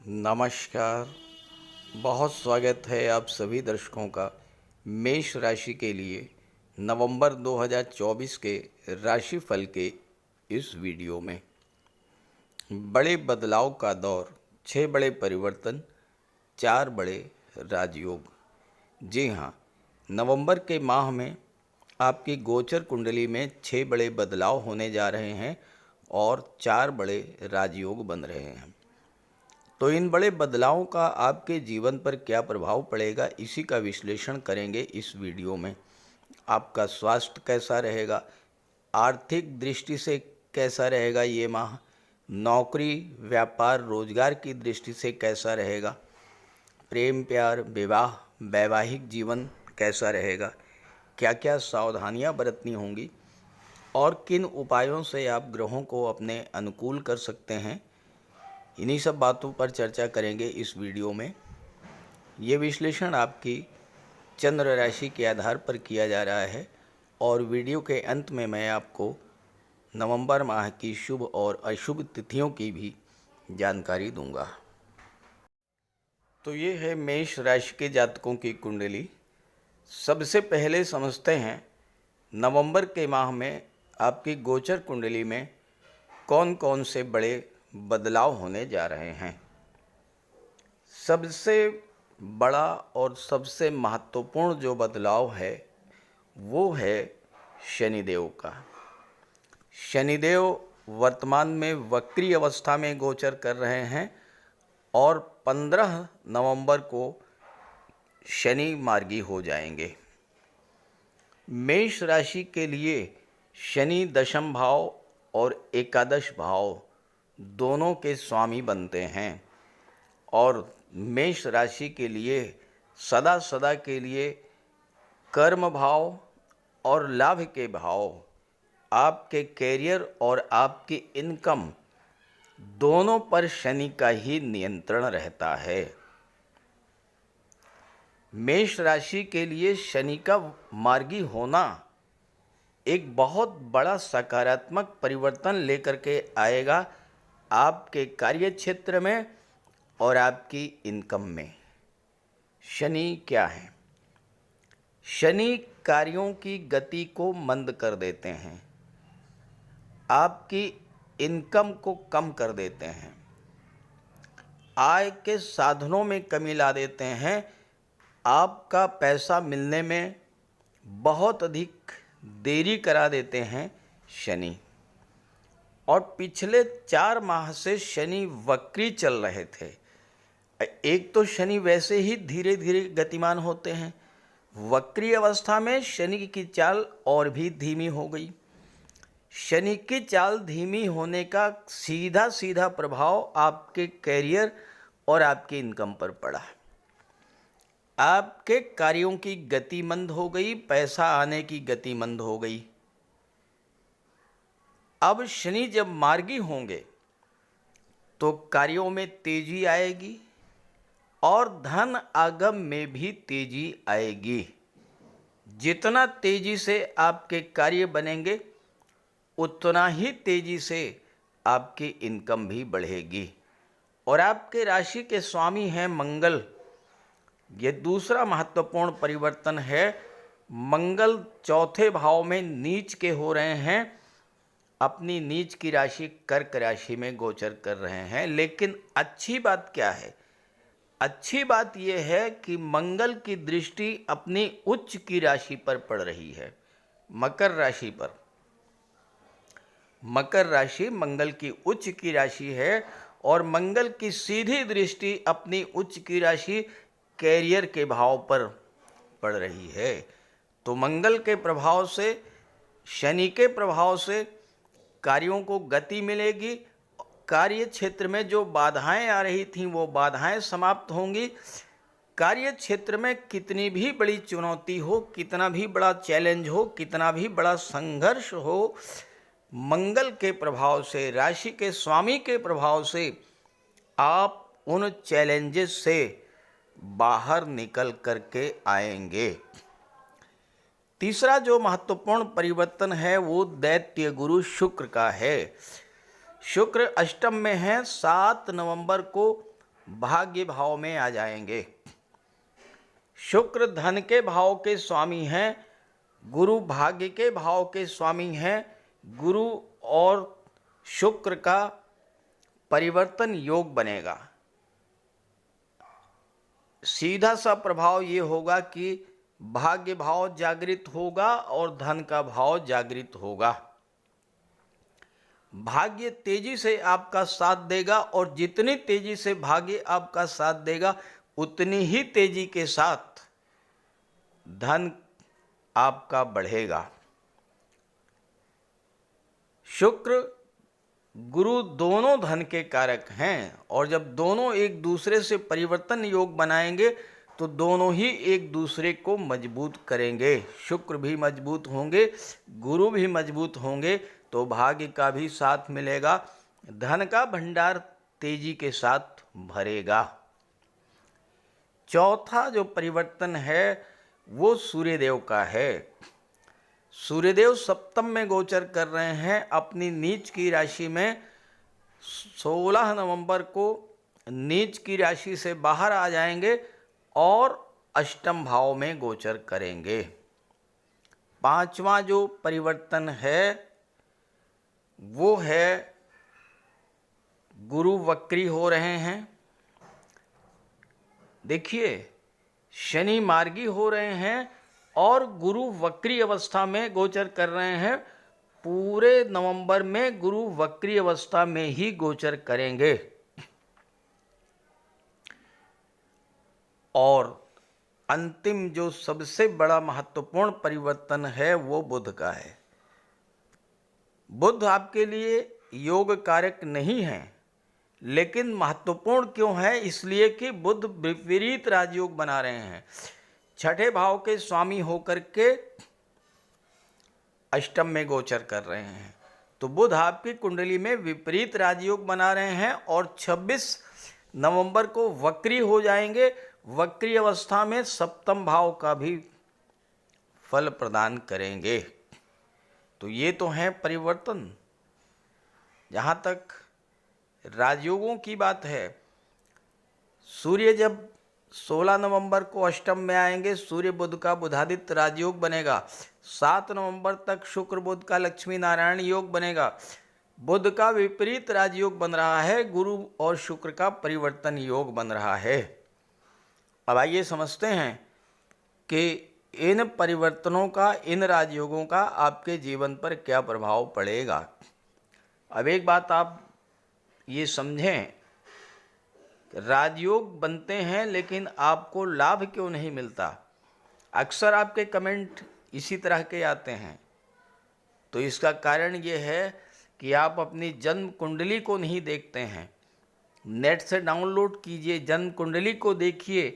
नमस्कार। बहुत स्वागत है आप सभी दर्शकों का मेष राशि के लिए नवंबर 2024 के राशिफल के इस वीडियो में। बड़े बदलाव का दौर, 6 बड़े परिवर्तन, 4 बड़े राजयोग। जी हाँ, नवंबर के माह में आपकी गोचर कुंडली में 6 बड़े बदलाव होने जा रहे हैं और 4 बड़े राजयोग बन रहे हैं। तो इन बड़े बदलावों का आपके जीवन पर क्या प्रभाव पड़ेगा, इसी का विश्लेषण करेंगे इस वीडियो में। आपका स्वास्थ्य कैसा रहेगा, आर्थिक दृष्टि से कैसा रहेगा ये माह, नौकरी, व्यापार, रोजगार की दृष्टि से कैसा रहेगा, प्रेम, प्यार, विवाह, वैवाहिक जीवन कैसा रहेगा, क्या क्या सावधानियां बरतनी होंगी और किन उपायों से आप ग्रहों को अपने अनुकूल कर सकते हैं, इन्हीं सब बातों पर चर्चा करेंगे इस वीडियो में। ये विश्लेषण आपकी चंद्र राशि के आधार पर किया जा रहा है और वीडियो के अंत में मैं आपको नवंबर माह की शुभ और अशुभ तिथियों की भी जानकारी दूंगा। तो ये है मेष राशि के जातकों की कुंडली। सबसे पहले समझते हैं नवंबर के माह में आपकी गोचर कुंडली में कौन कौन से बड़े बदलाव होने जा रहे हैं। सबसे बड़ा और सबसे महत्वपूर्ण जो बदलाव है वो है शनिदेव का। शनिदेव वर्तमान में वक्री अवस्था में गोचर कर रहे हैं और 15 नवंबर को शनि मार्गी हो जाएंगे। मेष राशि के लिए शनि दशम भाव और एकादश भाव दोनों के स्वामी बनते हैं और मेष राशि के लिए सदा सदा के लिए कर्म भाव और लाभ के भाव, आपके कैरियर और आपकी इनकम दोनों पर शनि का ही नियंत्रण रहता है। मेष राशि के लिए शनि का मार्गी होना एक बहुत बड़ा सकारात्मक परिवर्तन लेकर के आएगा आपके कार्य क्षेत्र में और आपकी इनकम में। शनि क्या है? शनि कार्यों की गति को मंद कर देते हैं, आपकी इनकम को कम कर देते हैं, आय के साधनों में कमी ला देते हैं, आपका पैसा मिलने में बहुत अधिक देरी करा देते हैं शनि। और पिछले 4 माह से शनि वक्री चल रहे थे। एक तो शनि वैसे ही धीरे धीरे गतिमान होते हैं, वक्री अवस्था में शनि की चाल और भी धीमी हो गई। शनि की चाल धीमी होने का सीधा सीधा प्रभाव आपके कैरियर और आपकी इनकम पर पड़ा। आपके कार्यों की गति मंद हो गई, पैसा आने की गति मंद हो गई। अब शनि जब मार्गी होंगे तो कार्यों में तेजी आएगी और धन आगम में भी तेजी आएगी। जितना तेजी से आपके कार्य बनेंगे उतना ही तेजी से आपकी इनकम भी बढ़ेगी। और आपके राशि के स्वामी हैं मंगल। ये दूसरा महत्वपूर्ण परिवर्तन है। मंगल चौथे भाव में नीच के हो रहे हैं, अपनी नीच की राशि कर्क राशि में गोचर कर रहे हैं। लेकिन अच्छी बात क्या है? अच्छी बात यह है कि मंगल की दृष्टि अपनी उच्च की राशि पर पड़ रही है, मकर राशि पर। मकर राशि मंगल की उच्च की राशि है और मंगल की सीधी दृष्टि अपनी उच्च की राशि कैरियर के भाव पर पड़ रही है। तो मंगल के प्रभाव से, शनि के प्रभाव से कार्यों को गति मिलेगी। कार्य क्षेत्र में जो बाधाएं आ रही थीं वो बाधाएं समाप्त होंगी। कार्य क्षेत्र में कितनी भी बड़ी चुनौती हो, कितना भी बड़ा चैलेंज हो, कितना भी बड़ा संघर्ष हो, मंगल के प्रभाव से, राशि के स्वामी के प्रभाव से आप उन चैलेंजेस से बाहर निकल करके आएंगे। तीसरा जो महत्वपूर्ण परिवर्तन है वो दैत्य गुरु शुक्र का है। शुक्र अष्टम में है। 7 नवंबर को भाग्य भाव में आ जाएंगे। शुक्र धन के भाव के स्वामी हैं, गुरु भाग्य के भाव के स्वामी हैं। गुरु और शुक्र का परिवर्तन योग बनेगा। सीधा सा प्रभाव ये होगा कि भाग्य भाव जागृत होगा और धन का भाव जागृत होगा। भाग्य तेजी से आपका साथ देगा और जितनी तेजी से भाग्य आपका साथ देगा उतनी ही तेजी के साथ धन आपका बढ़ेगा। शुक्र गुरु दोनों धन के कारक हैं और जब दोनों एक दूसरे से परिवर्तन योग बनाएंगे तो दोनों ही एक दूसरे को मजबूत करेंगे। शुक्र भी मजबूत होंगे, गुरु भी मजबूत होंगे तो भाग्य का भी साथ मिलेगा, धन का भंडार तेजी के साथ भरेगा। चौथा जो परिवर्तन है वो सूर्यदेव का है। सूर्यदेव सप्तम में गोचर कर रहे हैं अपनी नीच की राशि में। 16 नवंबर को नीच की राशि से बाहर आ जाएंगे और अष्टम भाव में गोचर करेंगे। पांचवा जो परिवर्तन है वो है गुरु वक्री हो रहे हैं। देखिए, शनि मार्गी हो रहे हैं और गुरु वक्री अवस्था में गोचर कर रहे हैं। पूरे नवंबर में गुरु वक्री अवस्था में ही गोचर करेंगे। और अंतिम जो सबसे बड़ा महत्वपूर्ण परिवर्तन है वो बुध का है। बुध आपके लिए योग कारक नहीं है, लेकिन महत्वपूर्ण क्यों है? इसलिए कि बुध विपरीत राजयोग बना रहे हैं। छठे भाव के स्वामी होकर के अष्टम में गोचर कर रहे हैं, तो बुध आपकी कुंडली में विपरीत राजयोग बना रहे हैं और 26 नवंबर को वक्री हो जाएंगे। वक्री अवस्था में सप्तम भाव का भी फल प्रदान करेंगे। तो ये तो हैं परिवर्तन। जहाँ तक राजयोगों की बात है, सूर्य जब 16 नवंबर को अष्टम में आएंगे, सूर्य बुध का बुधादित्य राजयोग बनेगा। 7 नवंबर तक शुक्र बुध का लक्ष्मी नारायण योग बनेगा। बुध का विपरीत राजयोग बन रहा है, गुरु और शुक्र का परिवर्तन योग बन रहा है। अब आइए समझते हैं कि इन परिवर्तनों का, इन राजयोगों का आपके जीवन पर क्या प्रभाव पड़ेगा। अब एक बात आप ये समझें, राजयोग बनते हैं लेकिन आपको लाभ क्यों नहीं मिलता? अक्सर आपके कमेंट इसी तरह के आते हैं। तो इसका कारण ये है कि आप अपनी जन्म कुंडली को नहीं देखते हैं। नेट से डाउनलोड कीजिए, जन्म कुंडली को देखिए,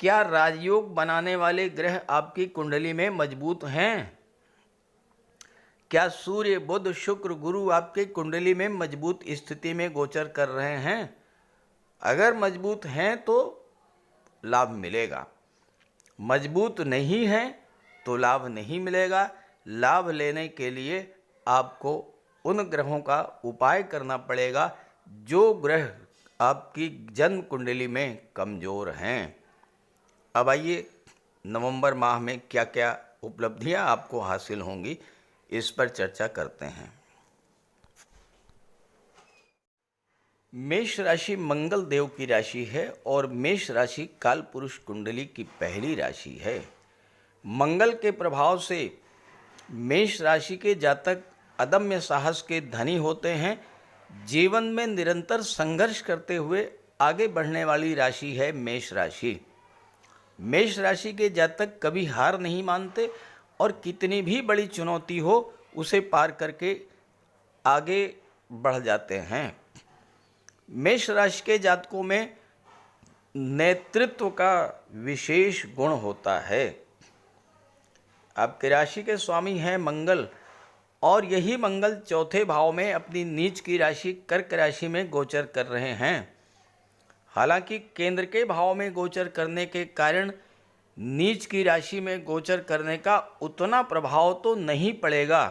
क्या राजयोग बनाने वाले ग्रह आपकी कुंडली में मजबूत हैं? क्या सूर्य बुध शुक्र गुरु आपके कुंडली में मजबूत स्थिति में गोचर कर रहे हैं? अगर मजबूत हैं तो लाभ मिलेगा, मजबूत नहीं हैं तो लाभ नहीं मिलेगा। लाभ लेने के लिए आपको उन ग्रहों का उपाय करना पड़ेगा जो ग्रह आपकी जन्म कुंडली में कमज़ोर हैं। अब आइए, नवंबर माह में क्या क्या उपलब्धियां आपको हासिल होंगी, इस पर चर्चा करते हैं। मेष राशि मंगल देव की राशि है और मेष राशि काल पुरुष कुंडली की पहली राशि है। मंगल के प्रभाव से मेष राशि के जातक अदम्य साहस के धनी होते हैं। जीवन में निरंतर संघर्ष करते हुए आगे बढ़ने वाली राशि है मेष राशि। मेष राशि के जातक कभी हार नहीं मानते और कितनी भी बड़ी चुनौती हो उसे पार करके आगे बढ़ जाते हैं। मेष राशि के जातकों में नेतृत्व का विशेष गुण होता है। आपके राशि के स्वामी हैं मंगल और यही मंगल चौथे भाव में अपनी नीच की राशि कर्क राशि में गोचर कर रहे हैं। हालांकि केंद्र के भाव में गोचर करने के कारण नीच की राशि में गोचर करने का उतना प्रभाव तो नहीं पड़ेगा।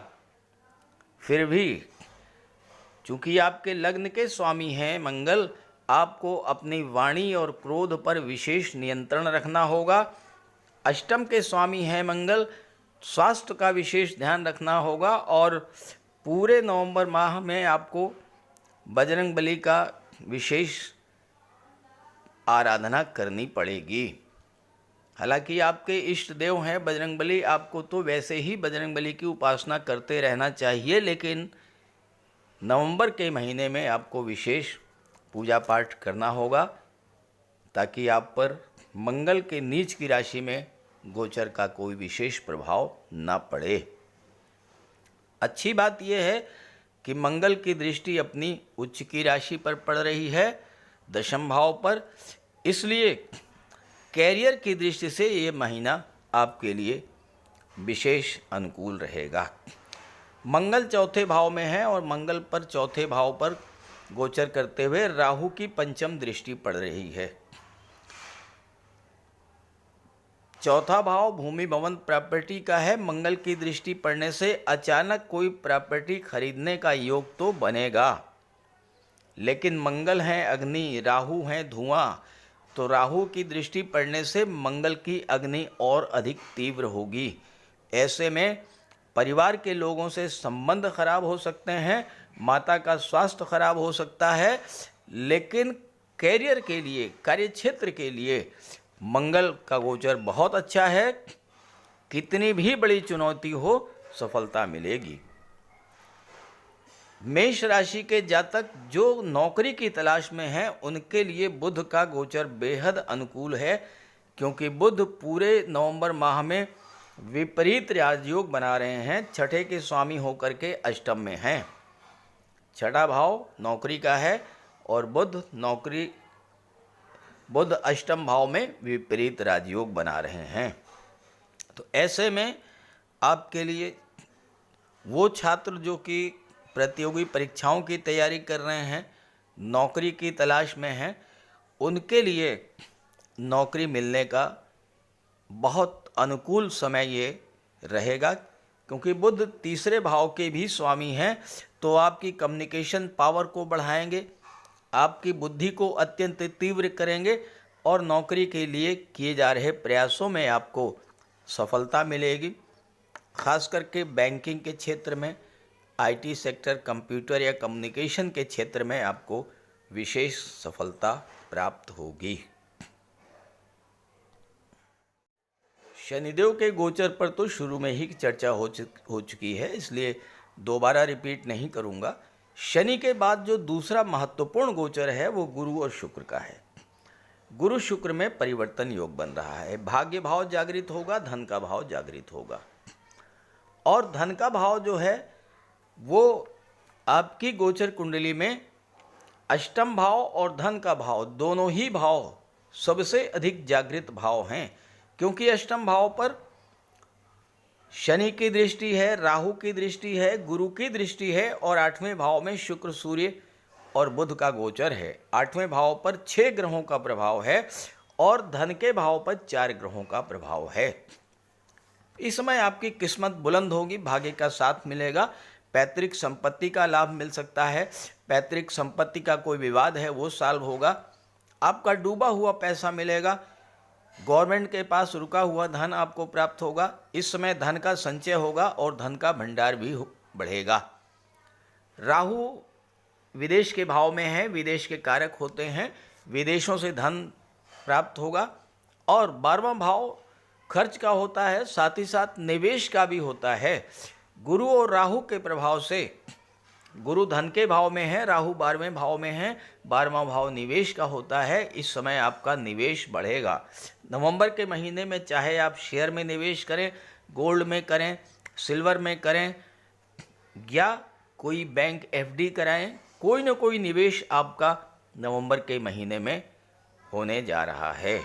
फिर भी चूंकि आपके लग्न के स्वामी हैं मंगल, आपको अपनी वाणी और क्रोध पर विशेष नियंत्रण रखना होगा। अष्टम के स्वामी हैं मंगल, स्वास्थ्य का विशेष ध्यान रखना होगा और पूरे नवंबर माह में आपको बजरंगबली का विशेष आराधना करनी पड़ेगी। हालांकि आपके इष्ट देव हैं बजरंगबली, आपको तो वैसे ही बजरंगबली की उपासना करते रहना चाहिए, लेकिन नवंबर के महीने में आपको विशेष पूजा पाठ करना होगा ताकि आप पर मंगल के नीच की राशि में गोचर का कोई विशेष प्रभाव ना पड़े। अच्छी बात यह है कि मंगल की दृष्टि अपनी उच्च की राशि पर पड़ रही है, दशम भाव पर, इसलिए कैरियर की दृष्टि से ये महीना आपके लिए विशेष अनुकूल रहेगा। मंगल चौथे भाव में है और मंगल पर चौथे भाव पर गोचर करते हुए राहु की पंचम दृष्टि पड़ रही है। चौथा भाव भूमि भवन प्रॉपर्टी का है। मंगल की दृष्टि पड़ने से अचानक कोई प्रॉपर्टी खरीदने का योग तो बनेगा, लेकिन मंगल हैं अग्नि, राहु हैं धुआं, तो राहु की दृष्टि पड़ने से मंगल की अग्नि और अधिक तीव्र होगी। ऐसे में परिवार के लोगों से संबंध खराब हो सकते हैं, माता का स्वास्थ्य खराब हो सकता है, लेकिन कैरियर के लिए, कार्यक्षेत्र के लिए मंगल का गोचर बहुत अच्छा है। कितनी भी बड़ी चुनौती हो, सफलता मिलेगी। मेष राशि के जातक जो नौकरी की तलाश में हैं, उनके लिए बुध का गोचर बेहद अनुकूल है, क्योंकि बुध पूरे नवंबर माह में विपरीत राजयोग बना रहे हैं। छठे के स्वामी होकर के अष्टम में हैं। छठा भाव नौकरी का है और बुध अष्टम भाव में विपरीत राजयोग बना रहे हैं। तो ऐसे में आपके लिए वो छात्र जो कि प्रतियोगी परीक्षाओं की तैयारी कर रहे हैं, नौकरी की तलाश में हैं, उनके लिए नौकरी मिलने का बहुत अनुकूल समय ये रहेगा, क्योंकि बुध तीसरे भाव के भी स्वामी हैं, तो आपकी कम्युनिकेशन पावर को बढ़ाएंगे, आपकी बुद्धि को अत्यंत तीव्र करेंगे और नौकरी के लिए किए जा रहे प्रयासों में आपको सफलता मिलेगी। खास करके बैंकिंग के क्षेत्र में, आईटी सेक्टर, कंप्यूटर या कम्युनिकेशन के क्षेत्र में आपको विशेष सफलता प्राप्त होगी। शनिदेव के गोचर पर तो शुरू में ही चर्चा हो चुकी है, इसलिए दोबारा रिपीट नहीं करूंगा। शनि के बाद जो दूसरा महत्वपूर्ण गोचर है वो गुरु और शुक्र का है। गुरु शुक्र में परिवर्तन योग बन रहा है। भाग्य भाव जागृत होगा, धन का भाव जागृत होगा, और धन का भाव जो है वो आपकी गोचर कुंडली में अष्टम भाव और धन का भाव, दोनों ही भाव सबसे अधिक जागृत भाव हैं, क्योंकि अष्टम भाव पर शनि की दृष्टि है, राहु की दृष्टि है, गुरु की दृष्टि है और आठवें भाव में शुक्र, सूर्य और बुध का गोचर है। आठवें भाव पर 6 ग्रहों का प्रभाव है और धन के भाव पर 4 ग्रहों का प्रभाव है। इस समय आपकी किस्मत बुलंद होगी, भाग्य का साथ मिलेगा, पैतृक संपत्ति का लाभ मिल सकता है, पैतृक संपत्ति का कोई विवाद है वो सॉल्व होगा, आपका डूबा हुआ पैसा मिलेगा, गवर्नमेंट के पास रुका हुआ धन आपको प्राप्त होगा। इस समय धन का संचय होगा और धन का भंडार भी बढ़ेगा। राहु विदेश के भाव में है, विदेश के कारक होते हैं, विदेशों से धन प्राप्त होगा, और 12वां भाव खर्च का होता है, साथ ही साथ निवेश का भी होता है। गुरु और राहु के प्रभाव से, गुरु धन के भाव में है, राहु 12वें भाव में है, 12वां भाव निवेश का होता है। इस समय आपका निवेश बढ़ेगा। नवंबर के महीने में चाहे आप शेयर में निवेश करें, गोल्ड में करें, सिल्वर में करें या कोई बैंक एफडी कराएं, कोई ना कोई निवेश आपका नवंबर के महीने में होने जा रहा है।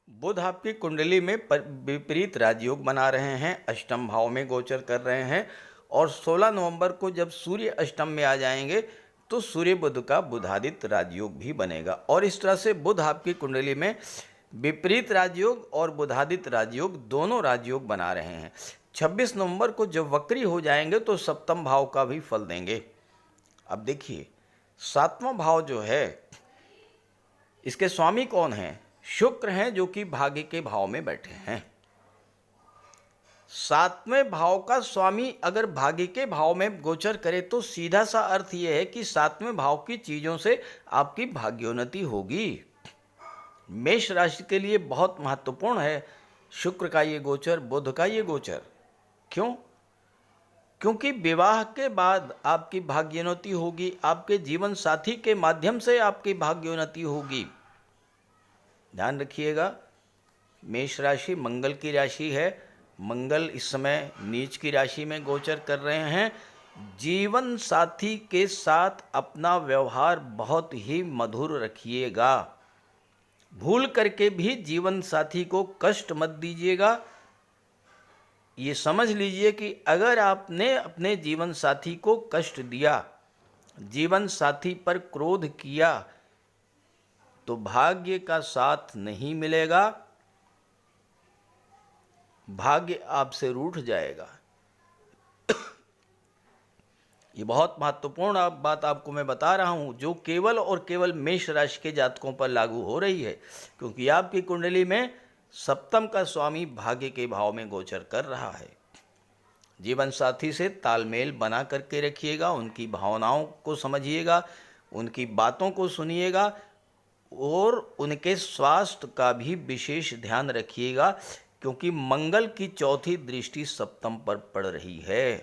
बुध आपकी कुंडली में विपरीत राजयोग बना रहे हैं, अष्टम भाव में गोचर कर रहे हैं, और 16 नवंबर को जब सूर्य अष्टम में आ जाएंगे तो सूर्य बुध का बुधादित्य राजयोग भी बनेगा, और इस तरह से बुध आपकी कुंडली में विपरीत राजयोग और बुधादित्य राजयोग दोनों राजयोग बना रहे हैं। 26 नवंबर को जब वक्री हो जाएंगे तो सप्तम भाव का भी फल देंगे। अब देखिए, सातवां भाव जो है इसके स्वामी कौन हैं? शुक्र हैं, जो कि भाग्य के भाव में बैठे हैं। सातवें भाव का स्वामी अगर भाग्य के भाव में गोचर करे तो सीधा सा अर्थ यह है कि सातवें भाव की चीजों से आपकी भाग्योन्नति होगी। मेष राशि के लिए बहुत महत्वपूर्ण है शुक्र का ये गोचर, बुध का ये गोचर। क्यों? क्योंकि विवाह के बाद आपकी भाग्योन्नति होगी, आपके जीवन साथी के माध्यम से आपकी भाग्योन्नति होगी। ध्यान रखिएगा, मेष राशि मंगल की राशि है। मंगल इस समय नीच की राशि में गोचर कर रहे हैं। जीवन साथी के साथ अपना व्यवहार बहुत ही मधुर रखिएगा। भूल करके भी जीवन साथी को कष्ट मत दीजिएगा। ये समझ लीजिए कि अगर आपने अपने जीवन साथी को कष्ट दिया, जीवन साथी पर क्रोध किया, तो भाग्य का साथ नहीं मिलेगा, भाग्य आपसे रूठ जाएगा। ये बहुत महत्वपूर्ण बात आपको मैं बता रहा हूँ, जो केवल और केवल मेष राशि के जातकों पर लागू हो रही है, क्योंकि आपकी कुंडली में सप्तम का स्वामी भाग्य के भाव में गोचर कर रहा है। जीवन साथी से तालमेल बना करके रखिएगा, उनकी भावनाओं को समझिएगा, उनकी बातों को सुनिएगा और उनके स्वास्थ्य का भी विशेष ध्यान रखिएगा, क्योंकि मंगल की चौथी दृष्टि सप्तम पर पड़ रही है।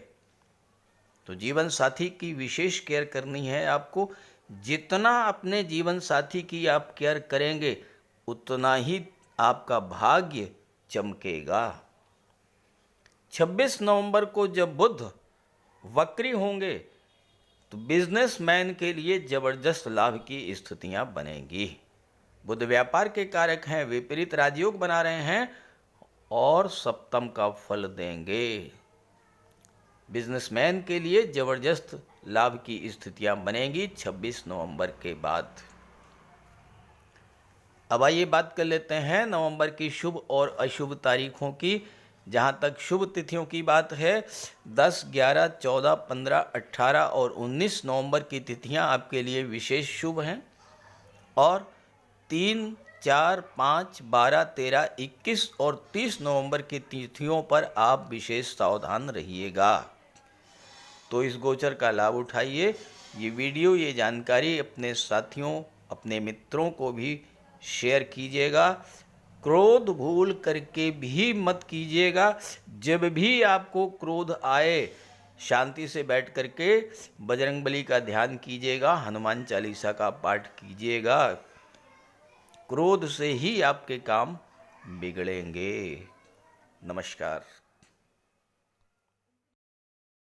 तो जीवन साथी की विशेष केयर करनी है आपको। जितना अपने जीवन साथी की आप केयर करेंगे, उतना ही आपका भाग्य चमकेगा। 26 नवंबर को जब बुध वक्री होंगे तो बिजनेसमैन के लिए जबरदस्त लाभ की स्थितियां बनेंगी। बुध व्यापार के कारक हैं, विपरीत राजयोग बना रहे हैं और सप्तम का फल देंगे। बिजनेसमैन के लिए जबरदस्त लाभ की स्थितियां बनेंगी 26 नवंबर के बाद। अब आइए बात कर लेते हैं नवंबर की शुभ और अशुभ तारीखों की। जहां तक शुभ तिथियों की बात है, 10, 11, 14, 15, 18 और 19 नवंबर की तिथियां आपके लिए विशेष शुभ हैं और 3, 4, 5, 12, 13, 21 और 30 नवंबर की तिथियों पर आप विशेष सावधान रहिएगा। तो इस गोचर का लाभ उठाइए। ये वीडियो, ये जानकारी अपने साथियों, अपने मित्रों को भी शेयर कीजिएगा। क्रोध भूल करके भी मत कीजिएगा। जब भी आपको क्रोध आए, शांति से बैठ करके बजरंगबली का ध्यान कीजिएगा, हनुमान चालीसा का पाठ कीजिएगा। क्रोध से ही आपके काम बिगड़ेंगे। नमस्कार।